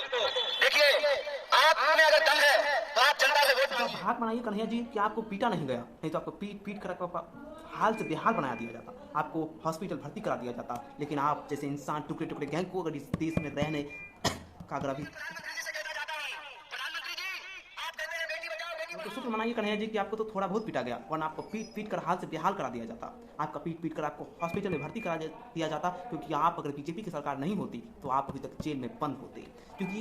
देखिए, आप में अगर दम है तो आप जनता से वोट मांगिए। हाथ बनाइए कन्हैया जी कि आपको पीटा नहीं गया, नहीं तो आपको पीट पीट कर आपको हाल से बेहाल बनाया दिया जाता, आपको हॉस्पिटल भर्ती करा दिया जाता। लेकिन आप जैसे इंसान टुकड़े टुकड़े गैंग को अगर इस देश में रहने का अगर अभी प्रधानमंत्री जी से कहना चाहता हूं, प्रधानमंत्री जी, आप कहते हैं बेटी बचाओ बेटी तो पढ़ाओ। शुक्र मनाइए कन्हैया जी कि आपको तो थोड़ा बहुत पीटा गया, वरना आपको पीट पीट कर हाल से बेहाल करा दिया जाता। आपका पीट पीट कर आपको हॉस्पिटल में भर्ती करा दिया जाता, क्योंकि आप अगर बीजेपी की सरकार नहीं होती तो आप अभी तक जेल में बंद होते। क्योंकि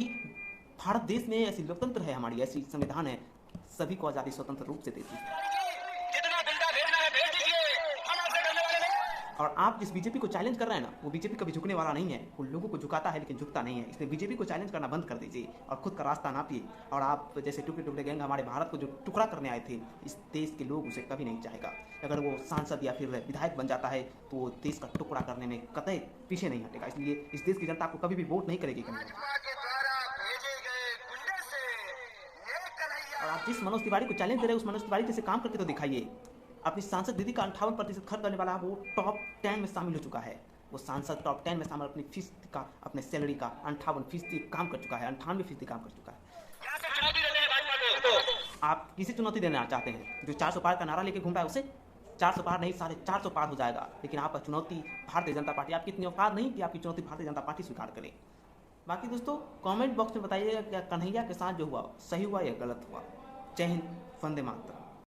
भारत देश में ऐसी लोकतंत्र है, हमारी ऐसी संविधान है, सभी को आज़ादी स्वतंत्र रूप से देती है। जितना गुंडा भेजना है भेज दीजिए, हम आपसे डरने वाले नहीं हैं। और आप जिस बीजेपी को चैलेंज कर रहे हैं ना, वो बीजेपी कभी झुकने वाला नहीं है। वो लोगों को झुकाता है लेकिन झुकता नहीं है। इसलिए बीजेपी को चैलेंज करना बंद कर दीजिए और खुद का रास्ता नापिए। और आप जैसे टुकड़े टुकड़े गैंग हमारे भारत को जो टुकड़ा करने आए थे, इस देश के लोग उसे कभी नहीं चाहेगा। अगर वो सांसद या फिर विधायक बन जाता है तो वो देश का टुकड़ा करने में कतई पीछे नहीं हटेगा। इसलिए इस देश की जनता आपको कभी भी वोट नहीं करेगी। भाजपा के द्वारा भेजे गए गुंडे से ये कन्हैया। और आप जिस मनोज तिवारी को चैलेंज दे रहे हैं, उस मनोज तिवारी जैसे काम करके तो दिखाइए। अपनी सांसद दीदी का 58% खर्च करने वाला वो टॉप 10 में शामिल हो चुका है। वो सांसद टॉप 10 में शामिल अपनी फीस का, अपने सैलरी का 58% काम कर चुका है, 98% काम कर चुका है। यहाँ से चुनौती देते हैं भाजपा को। आप किसी चुनौती देना चाहते हैं? जो 400 पार का नारा लेके घूम रहा है उसे? 400 पार नहीं, 450 पार हो जाएगा। लेकिन आपका चुनौती भारतीय जनता पार्टी, आपकी इतनी औकात नहीं कि आपकी चुनौती भारतीय जनता पार्टी स्वीकार करे। बाकी दोस्तों कमेंट बॉक्स में बताइएगा क्या कन्हैया के साथ जो हुआ सही हुआ या गलत हुआ। जय हिंद, वंदे मातरम।